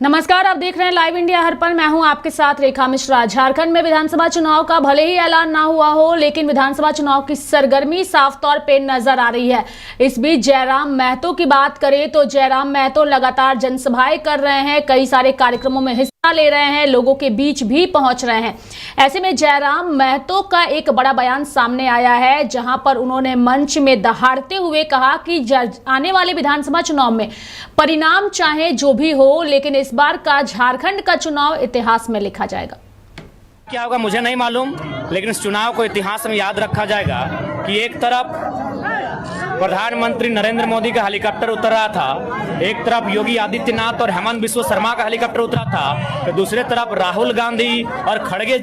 नमस्कार, आप देख रहे हैं लाइव इंडिया हर पल। मैं हूं आपके साथ रेखा मिश्रा। झारखंड में विधानसभा चुनाव का भले ही ऐलान ना हुआ हो, लेकिन विधानसभा चुनाव की सरगर्मी साफ तौर पे नजर आ रही है। इस बीच जयराम महतो की बात करें तो जयराम महतो लगातार जनसभाएं कर रहे हैं, कई सारे कार्यक्रमों में हिस्सा ले रहे हैं, लोगों के बीच भी पहुंच रहे हैं। ऐसे में जयराम महतो का एक बड़ा बयान सामने आया है, जहां पर उन्होंने मंच में दहाड़ते हुए कहा कि आने वाले विधानसभा चुनाव में परिणाम चाहे जो भी हो, लेकिन इस बार का झारखंड का चुनाव इतिहास में लिखा जाएगा। क्या होगा मुझे नहीं मालूम, लेकिन इस चुनाव को इतिहास में याद रखा जाएगा कि एक तरफ प्रधानमंत्री नरेंद्र मोदी का हेलीकॉप्टर उतर रहा था, एक तरफ योगी आदित्यनाथ और हेमंत बिस्वा शर्मा का हेलीकॉप्टर उतरा था, तो दूसरे तरफ राहुल गांधी और खड़गे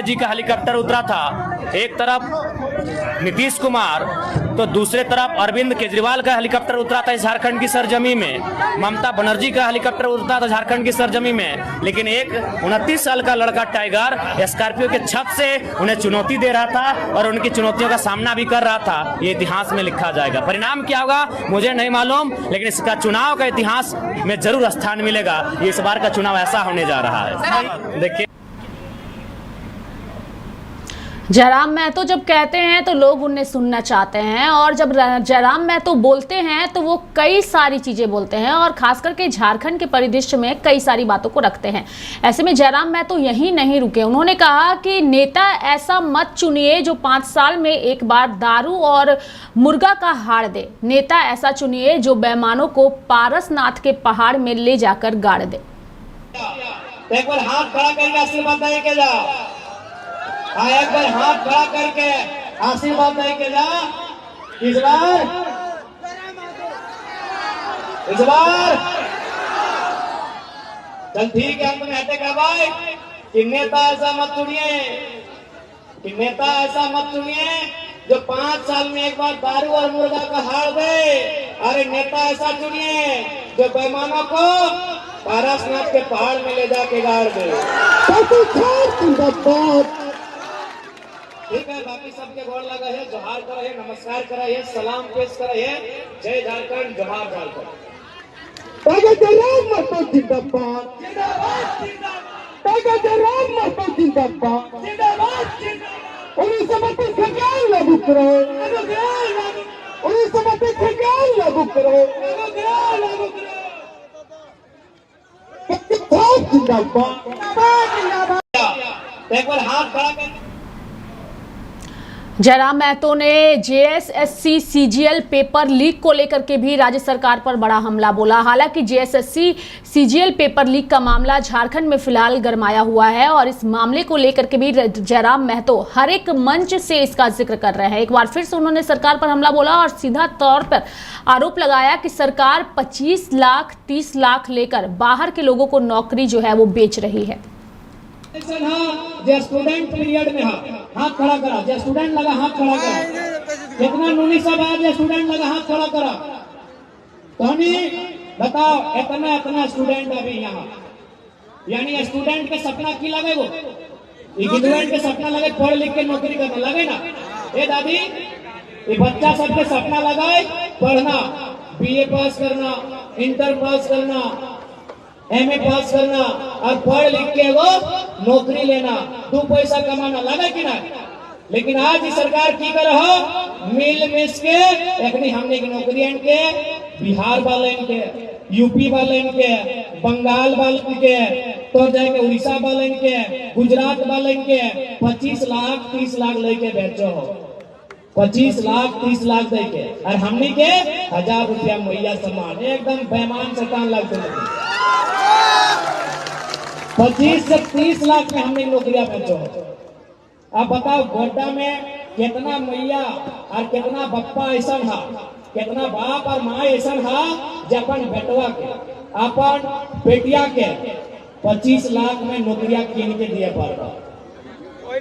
जी का हेलीकॉप्टर उतरा था। एक तरफ नीतीश कुमार तो दूसरे तरफ अरविंद केजरीवाल का हेलीकॉप्टर उतरा था झारखंड की सरजमी में, ममता बनर्जी का हेलीकॉप्टर उतरा था झारखंड की सरजमी में। लेकिन एक 29 साल का लड़का टाइगर स्कॉर्पियो के छत से उन्हें चुनौती दे रहा था और उनकी चुनौतियों का सामना भी कर रहा था। ये इतिहास में लिखा जाएगा। परिणाम क्या होगा मुझे नहीं मालूम, लेकिन इसका चुनाव का इतिहास में जरूर स्थान मिलेगा। ये इस बार का चुनाव ऐसा होने जा रहा है। देखिए, जयराम महतो जब कहते हैं तो लोग उन्हें सुनना चाहते हैं, और जब जयराम महतो बोलते हैं तो वो कई सारी चीजें बोलते हैं और खास करके झारखंड के परिदृश्य में कई सारी बातों को रखते हैं। ऐसे में जयराम महतो यहीं नहीं रुके। उन्होंने कहा कि नेता ऐसा मत चुनिए जो 5 साल में एक बार दारू और मुर्गा का हाड़ दे। नेता ऐसा चुनिए जो बेईमानों को पारसनाथ के पहाड़ में ले जाकर गाड़ दे। एक बार हाथ खड़ा करके आशीर्वाद दे के जा। एक बार हाथ खड़ा करके आशीर्वाद दे के जा। इस बार चल ठीक है, हम कहते का भाई कि नेता ऐसा मत चुनिए, कि नेता ऐसा मत चुनिए जो 5 साल में एक बार दारू और मुर्गा का हाड़ दे। अरे नेता ऐसा चुनिए जो बेईमानों को पारसनाथ के पहाड़ में ले जाके गाड़ दे। ठीक है, बाकी सबके गोड़ लगा है, जोहार करा है, नमस्कार करा है, सलाम पेश करा है। जय झारखंड, जोहार झारखंड। जयराम महतो जिंदाबाद, जयराम महतो जिंदाबाद, उन्नीस सौ 32 सरकार लागू करो, उन्नीस सौ 32 सरकार लागू करो, जिंदाबाद। एक बार हाथ खड़ा कर। जयराम महतो ने जेएसएससी सीजीएल पेपर लीक को लेकर के भी राज्य सरकार पर बड़ा हमला बोला। हालांकि जेएसएससी सीजीएल पेपर लीक का मामला झारखंड में फिलहाल गरमाया हुआ है और इस मामले को लेकर के भी जयराम महतो हर एक मंच से इसका जिक्र कर रहे हैं। एक बार फिर से उन्होंने सरकार पर हमला बोला और सीधा तौर पर आरोप लगाया कि सरकार 25 लाख 30 लाख लेकर बाहर के लोगों को नौकरी जो है वो बेच रही है। जो स्टूडेंट पीरियड में हाथ खड़ा करा, जो स्टूडेंट लगा हाथ खड़ा करा। कितना 19 बाद जो स्टूडेंट लगा हाथ खड़ा करा। तो बताओ, इतना स्टूडेंट अभी यहाँ, यानी स्टूडेंट के सपना की लगे, वो स्टूडेंट के सपना लगे पढ़ लिख के नौकरी करना लगे ना। ये दादी, ये बच्चा सबके सपना लगाए पढ़ना, बीए पास करना, इंटर पास करना, एमए पास करना और पढ़ लिख के वो नौकरी लेना, 2 पैसा कमाना, लगा कि ना। लेकिन आज की सरकार की कर मिल मिस के एक हमने की नौकरियां के बिहार वाले के, यूपी वाले के, बंगाल वाले के, तो जाके उड़ीसा वाले के, गुजरात वाले के 25 लाख 30 लाख लेके बेचो हो। 25 लाख 30 लाख दे के, और हमने के 1000 रुपया मुहैया सम्मान। एकदम बेईमान शैतान लगते हैं। 25 से 30 लाख में हमने नौकरियां बेचो। अब बताओ, गोड्डा में कितना मैया और कितना बप्पा ऐसा था, कितना बाप और माँ ऐसा था जो अपन बेटवा के, अपन बेटिया के 25 लाख में नौकरियां कीन के दिए पाएगा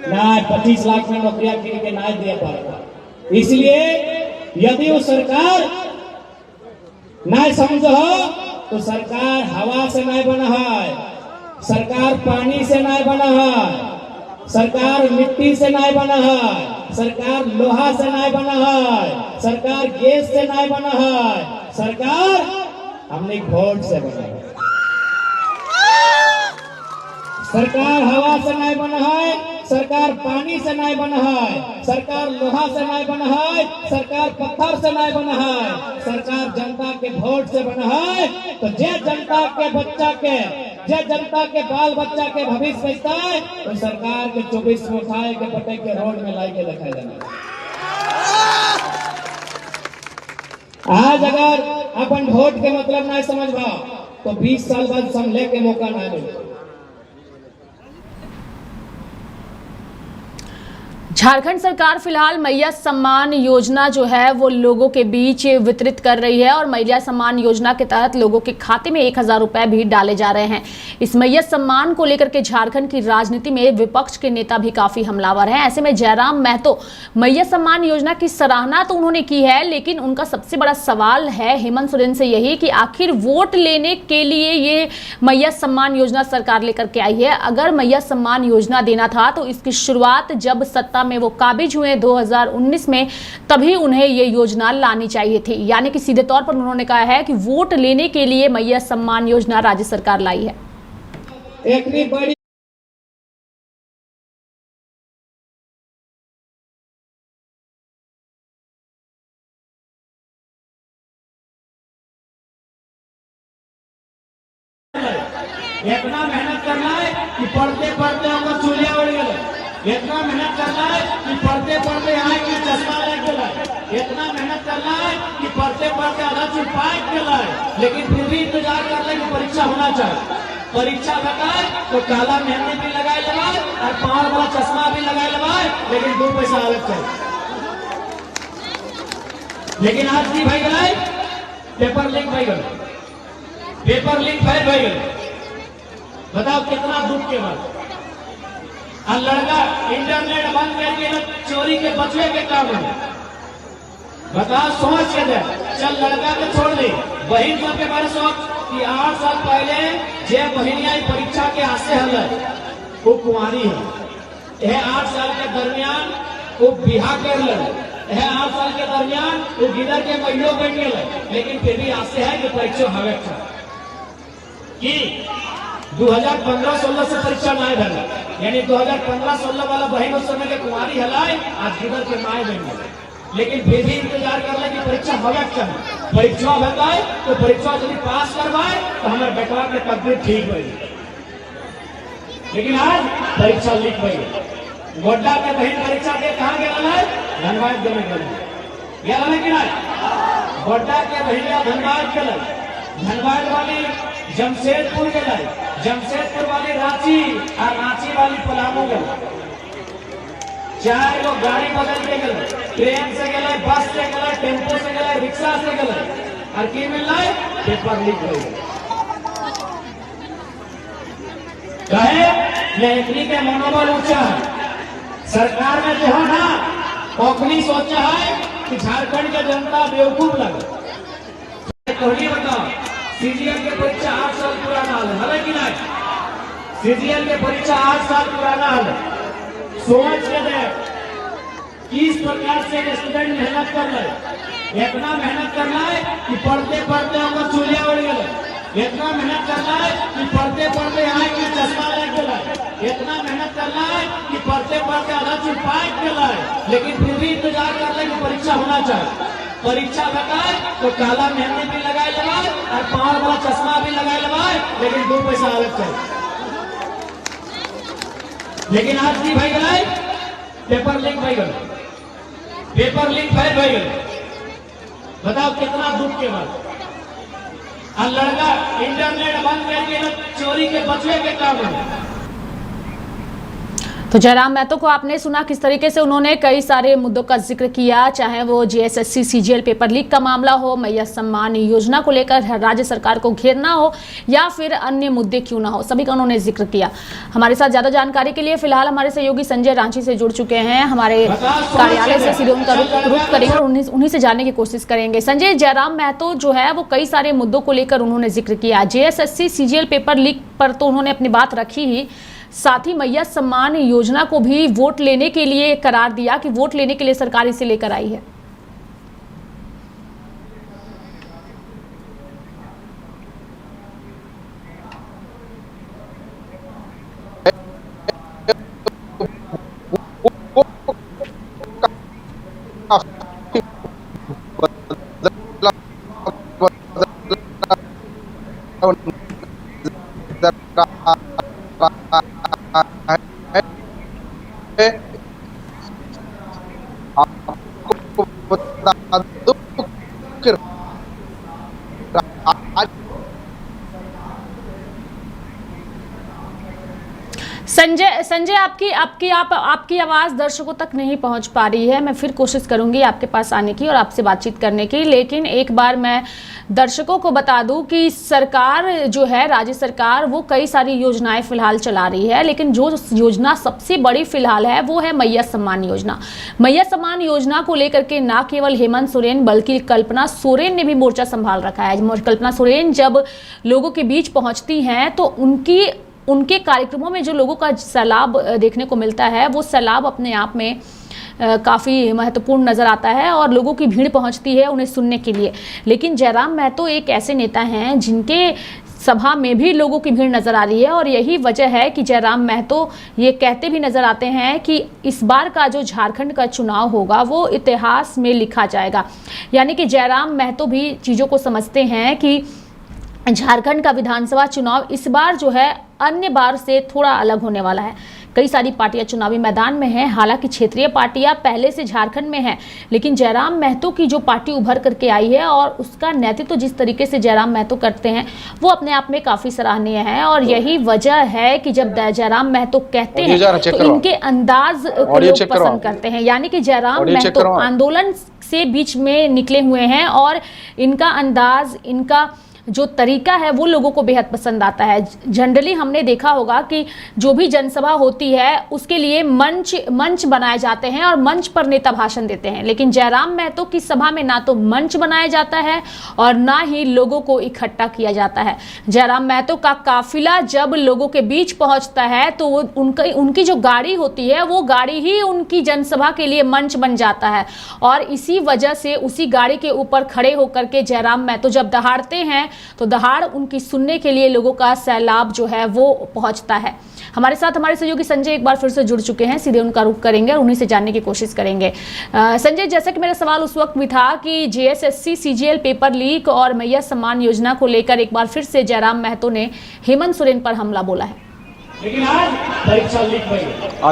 ना। 25 लाख में नौकरियां कीन के ना दिए पाएगा। इसलिए यदि वो सरकार ना समझो तो सरकार हवा से नहीं बना है, सरकार पानी से नहीं बना है, सरकार मिट्टी से नहीं बना है, सरकार लोहा से नहीं बना है, सरकार गैस से नहीं बना है, सरकार हमने वोट से बना है। सरकार हवा से नहीं बना है, सरकार पानी से नहीं बना है, सरकार लोहा से नहीं बना है, सरकार पत्थर से नहीं बना है, सरकार जनता के वोट से बना है। तो जे जनता के बच्चा के, जे जनता के बाल बच्चा के भविष्य बचता है, तो सरकार के 24 में उठाए के पटे के रोड में लाई के दिखाई देना। आज अगर अपन वोट के मतलब नहीं समझ पाओ तो 20 साल बाद समझे के मौका ना मिले। झारखंड सरकार फिलहाल मैया सम्मान योजना जो है वो लोगों के बीच वितरित कर रही है और मैया सम्मान योजना के तहत लोगों के खाते में 1000 रुपए भी डाले जा रहे हैं। इस मैया सम्मान को लेकर के झारखंड की राजनीति में विपक्ष के नेता भी काफी हमलावर हैं। ऐसे में जयराम महतो मैया सम्मान योजना की सराहना तो उन्होंने की है, लेकिन उनका सबसे बड़ा सवाल है हेमंत सोरेन से यही कि आखिर वोट लेने के लिए ये मैया सम्मान योजना सरकार लेकर के आई है। अगर मैया सम्मान योजना देना था तो इसकी शुरुआत जब सत्ता में वो काबिज हुए 2019 में, तभी उन्हें ये योजना लानी चाहिए थी। यानी कि सीधे तौर पर उन्होंने कहा है कि वोट लेने के लिए मैया सम्मान योजना राज्य सरकार लाई है। एक बड़ी इतना मेहनत करना है कि पढ़ते पढ़ते हमको चूल्हे उड़ गए। इतना मेहनत करना है कि पढ़ते पढ़ते आए कि चश्मा लग गया। इतना मेहनत करना है कि पढ़ते पढ़ते आधा चूल पाक गया, लेकिन फिर भी इंतजार कर ले कि परीक्षा होना चाहिए। परीक्षा बताए तो काला मेहंदी भी लगाए लगाए और पावर वाला चश्मा भी लगाए लगाए, लेकिन 2 पैसा अलग चाहिए। लेकिन आज की भाई गए पेपर लीक भाई गए, पेपर लीक भाई गए। बताओ कितना दुख के बाद। और लड़का इंटरनेट बंद करके चोरी के बचवे के काम है। बताओ सोच के दे, चल लड़का को छोड़ दे, बहन सब के बारे सोच कि 8 साल पहले जे बहनिया परीक्षा के हाथ हल वो कुंवारी है। यह 8 साल के दरमियान वो बिहा कर ले, 8 साल के दरमियान वो गिदर के महीनों बैठ गए, लेकिन फिर भी आसे है कि परीक्षा हवे कि 2015-16 से परीक्षा नहीं भर, यानी 2015-16 वाला बहन उस समय के कुमारी हलाए, आज गिदर के माए बन गए, लेकिन फिर भी इंतजार कर ले कि परीक्षा होगा क्या। परीक्षा बताए तो परीक्षा यदि पास करवाए तो हमारे बेटवा के तकदीर ठीक हुई, लेकिन आज परीक्षा लीक हुई। गोड्डा के बहन परीक्षा दे कहाँ गया है? धनबाद देने गया है कि नहीं? गोड्डा के बहनिया धनबाद गए, धनबाद वाली जमशेदपुर गए, जमशेदपुर वाली रांची और रांची वाली पलामू गए। 4 गो गाड़ी बदल के गए, ट्रेन से गए, बस से गए, टेम्पो से गए, रिक्शा से गए, और की मिल रहा है? पेपर लीक हो गए। कहे लेखनी के मनोबल ऊंचा है। सरकार में जो है ना ओखनी सोचा है कि झारखंड के जनता बेवकूफ लगे। कहनी बताओ, सीजीएल के परीक्षा 8 साल पुराना है कि नहीं? सीजीएल के परीक्षा 8 साल पुराना है। सोच के दे किस प्रकार से स्टूडेंट मेहनत कर रहे। इतना मेहनत करना है कि पढ़ते पढ़ते हमको चूल्हे उड़ गए, इतना मेहनत करना है कि पढ़ते पढ़ते आए कि चश्मा लग गया, इतना मेहनत करना है कि पढ़ते पढ़ते आधा चूल पाक गया, लेकिन फिर भी इंतजार कर ले कि परीक्षा होना चाहिए। परीक्षा बताए तो काला मेहंदी भी लगाए लगाए और पावर वाला चश्मा भी लगाए लगाए, लेकिन 2 पैसा अलग चाहिए। लेकिन आज की भाई गए पेपर लीक भाई गए, पेपर लीक भाई गए। बताओ कितना दुख के बाद। और लड़का इंटरनेट बंद करके चोरी के बचवे के काम है। तो जयराम महतो को आपने सुना किस तरीके से उन्होंने कई सारे मुद्दों का जिक्र किया, चाहे वो जेएसएससी सीजीएल पेपर लीक का मामला हो, मैया सम्मान योजना को लेकर राज्य सरकार को घेरना हो, या फिर अन्य मुद्दे क्यों ना हो, सभी का उन्होंने जिक्र किया। हमारे साथ ज्यादा जानकारी के लिए फिलहाल हमारे सहयोगी संजय रांची से जुड़ चुके हैं, हमारे कार्यालय से सीधे उनका रुख करेंगे और उन्हीं से जानने की कोशिश करेंगे। संजय, जयराम महतो जो है वो कई सारे मुद्दों को लेकर उन्होंने जिक्र किया। जेएसएससी सीजीएल पेपर लीक पर तो उन्होंने अपनी बात रखी ही, साथ ही मैया सम्मान योजना को भी वोट लेने के लिए करार दिया कि वोट लेने के लिए सरकार इसे लेकर आई है। आपको बता दूं कि आज संजय संजय आपकी आवाज़ दर्शकों तक नहीं पहुंच पा रही है। मैं फिर कोशिश करूंगी आपके पास आने की और आपसे बातचीत करने की, लेकिन एक बार मैं दर्शकों को बता दूं कि सरकार जो है, राज्य सरकार, वो कई सारी योजनाएं फिलहाल चला रही है, लेकिन जो योजना सबसे बड़ी फिलहाल है वो है मैया सम्मान योजना। मैया सम्मान योजना को लेकर के ना केवल हेमंत सोरेन बल्कि कल्पना सोरेन ने भी मोर्चा संभाल रखा है। कल्पना सोरेन जब लोगों के बीच पहुंचती हैं तो उनके कार्यक्रमों में जो लोगों का सैलाब देखने को मिलता है, वो सैलाब अपने आप में काफ़ी महत्वपूर्ण नज़र आता है और लोगों की भीड़ पहुंचती है उन्हें सुनने के लिए। लेकिन जयराम महतो एक ऐसे नेता हैं जिनके सभा में भी लोगों की भीड़ नज़र आ रही है, और यही वजह है कि जयराम महतो ये कहते भी नज़र आते हैं कि इस बार का जो झारखंड का चुनाव होगा वो इतिहास में लिखा जाएगा। यानी कि जयराम महतो भी चीज़ों को समझते हैं कि झारखंड का विधानसभा चुनाव इस बार जो है अन्य बार से थोड़ा अलग होने वाला है। कई सारी पार्टियां चुनावी मैदान में हैं, हालांकि क्षेत्रीय पार्टियां पहले से झारखंड में हैं, लेकिन जयराम महतो की जो पार्टी उभर करके आई है और उसका नेतृत्व जिस तरीके से जयराम महतो करते हैं वो अपने आप में काफ़ी सराहनीय है। और यही वजह है कि जब जयराम महतो कहते हैं तो इनके अंदाज को लोग पसंद करते हैं। यानी कि जयराम महतो आंदोलन से बीच में निकले हुए हैं और इनका अंदाज, इनका जो तरीका है वो लोगों को बेहद पसंद आता है। जनरली हमने देखा होगा कि जो भी जनसभा होती है उसके लिए मंच बनाए जाते हैं और मंच पर नेता भाषण देते हैं, लेकिन जयराम महतो की सभा में ना तो मंच बनाया जाता है और ना ही लोगों को इकट्ठा किया जाता है। जयराम महतो का काफिला जब लोगों के बीच पहुंचता है तो वो उनकी जो गाड़ी होती है वो गाड़ी ही उनकी जनसभा के लिए मंच बन जाता है, और इसी वजह से उसी गाड़ी के ऊपर खड़े होकर के जयराम महतो जब दहाड़ते हैं तो दहाड़ उनकी सुनने के लिए लोगों का सैलाब जो है वो पहुंचता है। हमारे साथ हमारे सहयोगी संजय एक बार फिर से जुड़ चुके हैं, सीधे उनका रुख करेंगे और उन्हीं से जानने की कोशिश करेंगे। संजय, जैसा कि मेरा सवाल उस वक्त भी था कि जेएसएससी सीजीएल पेपर लीक और मैया सम्मान योजना को लेकर एक बार फिर से जयराम महतो ने हेमंत सोरेन पर हमला बोला है, लेकिन आज परीक्षा लीक हुई।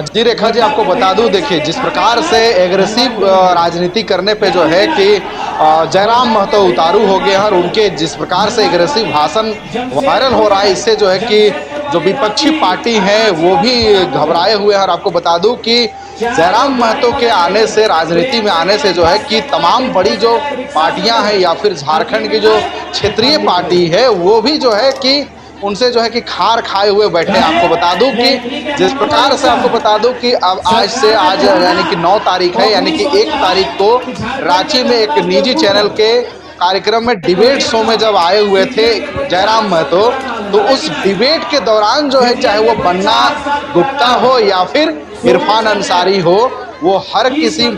जी रेखा जी, आपको बता दूं, देखिए जिस प्रकार से एग्रेसिव राजनीति करने पे जो है कि जयराम महतो उतारू हो गए हैं और उनके जिस प्रकार से एग्रेसिव भाषण वायरल हो रहा है, इससे जो है कि जो विपक्षी पार्टी है वो भी घबराए हुए हैं। और आपको बता दूं कि जयराम महतो के आने से, राजनीति में आने से जो है कि तमाम बड़ी जो पार्टियां हैं या फिर झारखंड की जो क्षेत्रीय पार्टी है वो भी जो है कि उनसे जो है कि खार खाए हुए बैठे। आपको बता दूं कि जिस प्रकार से, आपको बता दूं कि अब आज यानी कि 9 तारीख है, यानी कि 1 तारीख को रांची में एक निजी चैनल के कार्यक्रम में डिबेट शो में जब आए हुए थे जयराम महतो, तो उस डिबेट के दौरान जो है, चाहे वो बन्ना गुप्ता हो या फिर इरफान अंसारी हो, वो हर किसी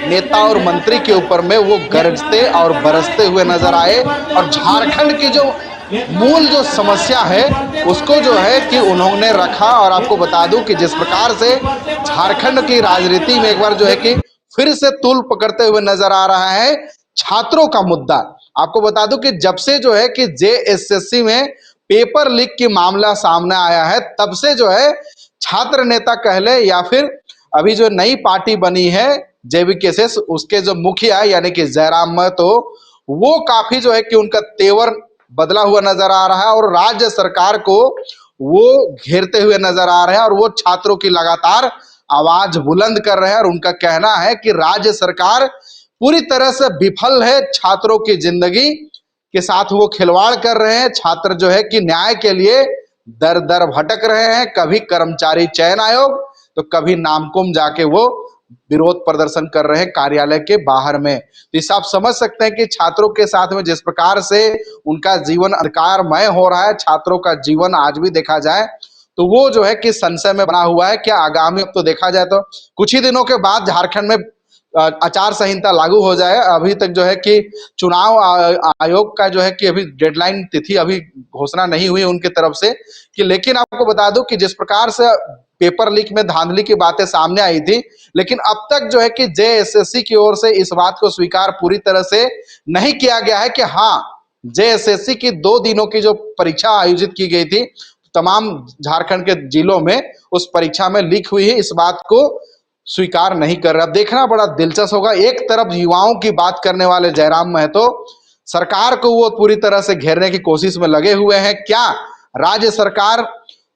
नेता और मंत्री के ऊपर में वो गरजते और बरसते हुए नजर आए और झारखंड की जो मूल जो समस्या है उसको जो है कि उन्होंने रखा। और आपको बता दूं कि जिस प्रकार से झारखंड की राजनीति में एक बार जो है कि फिर से तूल पकड़ते हुए नजर आ रहा है छात्रों का मुद्दा। आपको बता दूं कि जब से जो है कि जेएसएससी में पेपर लीक की मामला सामने आया है, तब से जो है छात्र नेता कह ले या फिर अभी जो नई पार्टी बनी है जेवीकेएस, उसके जो मुखिया यानी कि जयराम महतो, वो काफी जो है कि उनका तेवर बदला हुआ नजर आ रहा है और राज्य सरकार को वो घेरते हुए नजर आ रहे हैं और वो छात्रों की लगातार आवाज बुलंद कर रहे हैं। और उनका कहना है कि राज्य सरकार पूरी तरह से विफल है, छात्रों की जिंदगी के साथ वो खिलवाड़ कर रहे हैं। छात्र जो है कि न्याय के लिए दर दर भटक रहे हैं, कभी कर्मचारी चयन आयोग तो कभी नामकुम जाके वो विरोध प्रदर्शन कर रहे हैं कार्यालय के बाहर में। तो इस आप समझ सकते हैं कि छात्रों के साथ में जिस प्रकार से उनका जीवन अंधकारमय हो रहा है, छात्रों का जीवन आज भी देखा जाए तो वो जो है कि संशय में बना हुआ है। क्या आगामी, अब तो देखा जाए तो कुछ ही दिनों के बाद झारखंड में आचार संहिता लागू हो जाए। अभी तक जो है कि चुनाव आयोग का जो है कि अभी डेडलाइन तिथि अभी घोषणा नहीं हुई उनके तरफ से कि, लेकिन आपको बता दूं कि जिस प्रकार से पेपर लीक में धांधली की बातें सामने आई थी, लेकिन अब तक जो है कि जेएसएससी की ओर से इस बात को स्वीकार पूरी तरह से नहीं किया गया है कि हाँ, जेएसएससी की 2 दिनों की जो परीक्षा आयोजित की गई थी तमाम झारखंड के जिलों में, उस परीक्षा में लीक हुई है, इस बात को स्वीकार नहीं कर रहा। देखना बड़ा दिलचस्प होगा। एक तरफ युवाओं की बात करने वाले जयराम महतो सरकार को वो पूरी तरह से घेरने की कोशिश में लगे हुए हैं। क्या राज्य सरकार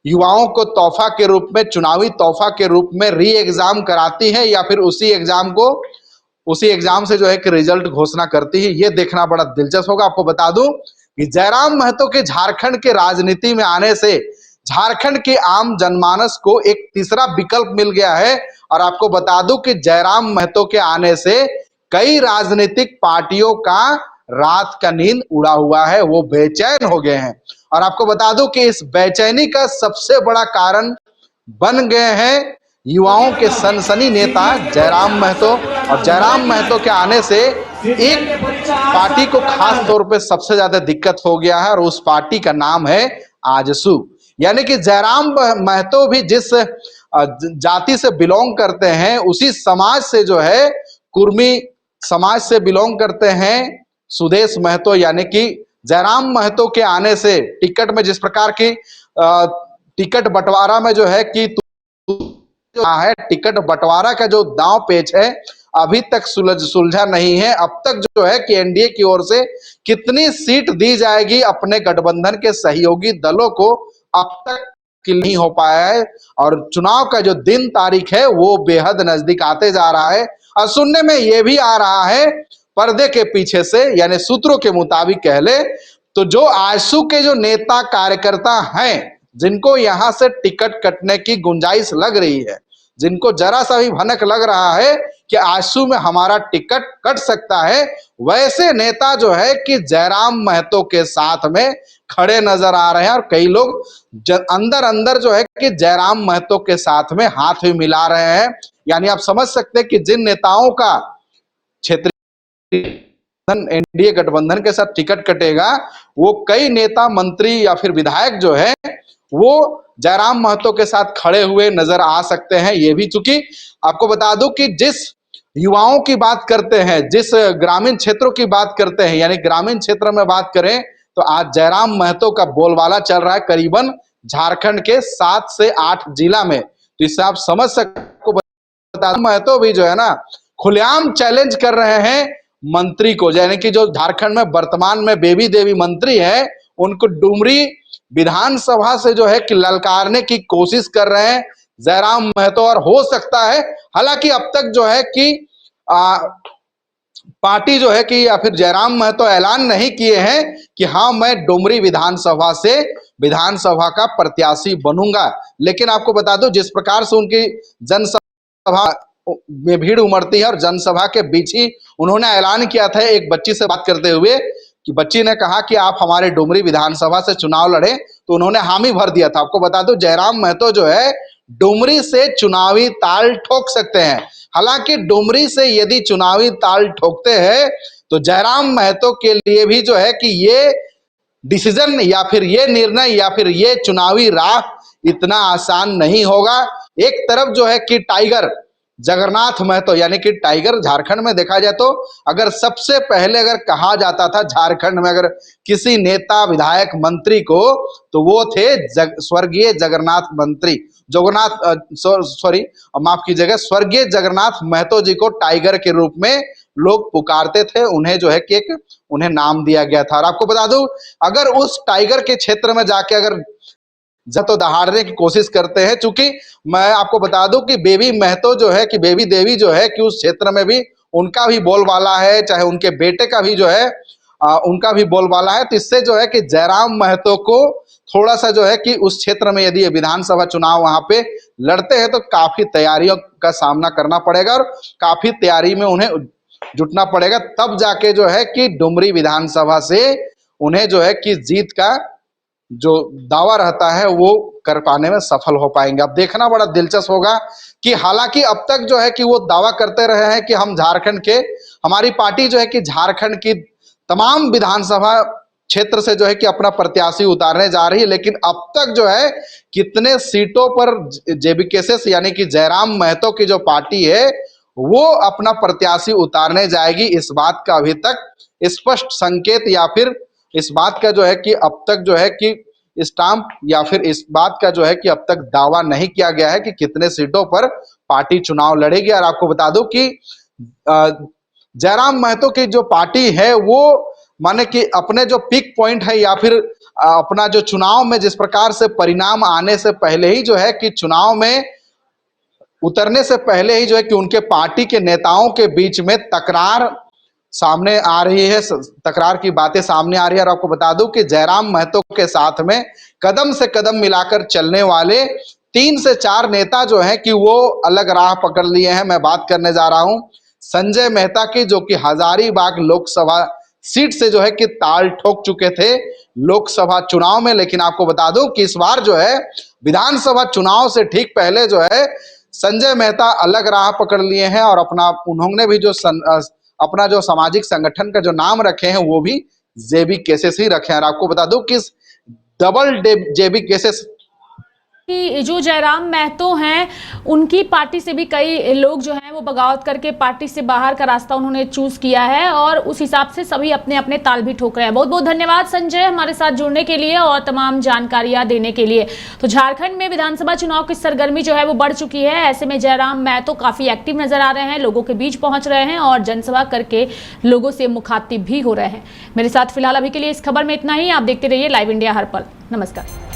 युवाओं को तोहफा के रूप में, चुनावी तोहफा के रूप में री एग्जाम कराती है या फिर उसी एग्जाम से जो है कि रिजल्ट घोषणा करती है? ये देखना बड़ा दिलचस्प होगा। आपको बता दूं कि जयराम महतो के झारखंड के राजनीति में आने से झारखंड के आम जनमानस को एक तीसरा विकल्प मिल गया है। और आपको बता दूं कि जयराम महतो के आने से कई राजनीतिक पार्टियों का रात का नींद उड़ा हुआ है, वो बेचैन हो गए हैं। और आपको बता दूं कि इस बेचैनी का सबसे बड़ा कारण बन गए हैं युवाओं के सनसनी नेता जयराम महतो। और जयराम महतो के आने से एक पार्टी को खास तौर पे सबसे ज्यादा दिक्कत हो गया है और उस पार्टी का नाम है आजसू। यानी कि जयराम महतो भी जिस जाति से बिलोंग करते हैं, उसी समाज से जो है, कुर्मी समाज से बिलोंग करते हैं सुदेश महतो। यानी कि जयराम महतो के आने से टिकट में जिस प्रकार की टिकट बंटवारा में जो है कि टिकट बंटवारा का जो दांव पेच है अभी तक सुलझा नहीं है। अब तक जो है कि एनडीए की ओर से कितनी सीट दी जाएगी अपने गठबंधन के सहयोगी दलों को, अब तक नहीं हो पाया है। और चुनाव का जो दिन तारीख है वो बेहद नजदीक आते जा रहा है। और सुनने में ये भी आ रहा है पर्दे के पीछे से, यानी सूत्रों के मुताबिक कह ले तो, जो आजसू के जो नेता कार्यकर्ता हैं जिनको यहां से टिकट कटने की गुंजाइश लग रही है, जिनको जरा सा भी भनक लग रहा है कि आजसू में हमारा टिकट कट सकता है, वैसे नेता जो है कि जयराम महतो के साथ में खड़े नजर आ रहे हैं। और कई लोग अंदर अंदर जो है कि जयराम महतो के साथ में हाथ भी मिला रहे हैं। यानी आप समझ सकते हैं कि जिन नेताओं का क्षेत्रीय एनडीए गठबंधन के साथ टिकट कटेगा, वो कई नेता, मंत्री या फिर विधायक जो है वो जयराम महतो के साथ खड़े हुए नजर आ सकते हैं। ये भी, चूंकि आपको बता दूं कि जिस युवाओं की बात करते हैं, जिस ग्रामीण क्षेत्रों की बात करते हैं, यानी ग्रामीण क्षेत्र में बात करें तो आज जयराम महतो का बोलबाला चल रहा है करीबन झारखंड के 7 से 8 जिला में। तो इससे आप समझ सकते, बता दूं महतो भी जो है ना खुलेआम चैलेंज कर रहे हैं मंत्री को, यानी कि जो झारखंड में वर्तमान में बेबी देवी मंत्री है, उनको डुमरी विधानसभा से जो है कि ललकारने की कोशिश कर रहे हैं जयराम महतो। और हो सकता है, हालांकि अब तक जो है कि पार्टी जो है कि या फिर जयराम महतो ऐलान नहीं किए हैं कि हाँ मैं डुमरी विधानसभा से विधानसभा का प्रत्याशी बनूंगा। लेकिन आपको बता दो जिस प्रकार से उनकी जनसभा में भीड़ उमड़ती है और जनसभा के बीच ही उन्होंने ऐलान किया था एक बच्ची से बात करते हुए कि बच्ची ने कहा कि आप हमारे डुमरी विधानसभा से चुनाव लड़े, तो उन्होंने हामी भर दिया था। आपको बता दो जयराम महतो जो है डुमरी से चुनावी ताल ठोक सकते हैं। हालांकि डुमरी से यदि चुनावी ताल ठोकते हैं तो जयराम महतो के लिए भी जो है कि ये डिसीजन या फिर ये निर्णय या फिर ये चुनावी राह इतना आसान नहीं होगा। एक तरफ जो है कि टाइगर जगन्नाथ महतो, यानी कि टाइगर झारखंड में देखा जाए तो अगर सबसे पहले अगर कहा जाता था झारखंड में अगर किसी नेता, विधायक, मंत्री को, तो वो थे स्वर्गीय जगन्नाथ मंत्री, माफ कीजिएगा, स्वर्गीय जगन्नाथ महतो जी को टाइगर के रूप में लोग पुकारते थे। उन्हें जो है कि एक उन्हें नाम दिया गया था। और आपको बता दूं अगर उस टाइगर के क्षेत्र में जाके अगर तो दहाड़ने की कोशिश करते हैं, चूंकि मैं आपको बता दूं कि बेबी महतो जो है कि बेबी देवी जो है कि उस क्षेत्र में भी उनका भी बोलबाला है, चाहे उनके बेटे का भी जो है उनका भी बोलबाला है। तो इससे जो है कि जयराम महतो को थोड़ा सा जो है कि उस क्षेत्र में यदि विधानसभा चुनाव वहां पे लड़ते हैं तो काफी तैयारियों का सामना करना पड़ेगा और काफी तैयारी में उन्हें जुटना पड़ेगा, तब जाके जो है कि डुमरी विधानसभा से उन्हें जो है कि जीत का जो दावा रहता है वो कर पाने में सफल हो पाएंगे। अब देखना बड़ा दिलचस्प होगा कि हालांकि अब तक जो है कि वो दावा करते रहे हैं कि हम झारखंड के, हमारी पार्टी जो है कि झारखंड की तमाम विधानसभा क्षेत्र से जो है कि अपना प्रत्याशी उतारने जा रही है, लेकिन अब तक जो है कितने सीटों पर जेबीकेएस यानी कि जयराम महतो की जो पार्टी है वो अपना प्रत्याशी उतारने जाएगी, इस बात का अभी तक स्पष्ट संकेत या फिर इस बात का जो है कि अब तक जो है कि स्टाम्प या फिर इस बात का जो है कि अब तक दावा नहीं किया गया है कि कितने सीटों पर पार्टी चुनाव लड़ेगी। और आपको बता दूं कि जयराम महतो की जो पार्टी है वो माने कि अपने जो पिक पॉइंट है या फिर अपना जो चुनाव में जिस प्रकार से परिणाम आने से पहले ही जो है कि चुनाव में उतरने से पहले ही जो है कि उनके पार्टी के नेताओं के बीच में तकरार सामने आ रही है, तकरार की बातें सामने आ रही है। और आपको बता दूं कि जयराम महतो के साथ में कदम से कदम मिलाकर चलने वाले 3 से 4 नेता जो हैं कि वो अलग राह पकड़ लिए हैं। मैं बात करने जा रहा हूं संजय मेहता की, जो कि हजारीबाग लोकसभा सीट से जो है कि ताल ठोक चुके थे लोकसभा चुनाव में। लेकिन आपको बता दूं कि इस बार जो है विधानसभा चुनाव से ठीक पहले जो है संजय मेहता अलग राह पकड़ लिए हैं और उन्होंने भी जो अपना जो सामाजिक संगठन का जो नाम रखे हैं वो भी जेबीकेएस ही रखे हैं। और आपको बता दूं कि डबल जेबीकेएस कि जो जयराम महतो हैं उनकी पार्टी से भी कई लोग जो हैं वो बगावत करके पार्टी से बाहर का रास्ता उन्होंने चूज किया है और उस हिसाब से सभी अपने अपने ताल भी ठोक रहे हैं। बहुत बहुत धन्यवाद संजय हमारे साथ जुड़ने के लिए और तमाम जानकारियां देने के लिए। तो झारखंड में विधानसभा चुनाव की सरगर्मी जो है वो बढ़ चुकी है। ऐसे में जयराम महतो काफी एक्टिव नजर आ रहे हैं, लोगों के बीच पहुंच रहे हैं और जनसभा करके लोगों से मुखातिब भी हो रहे हैं। मेरे साथ फिलहाल अभी के लिए इस खबर में इतना ही। आप देखते रहिए लाइव इंडिया हर पल। नमस्कार।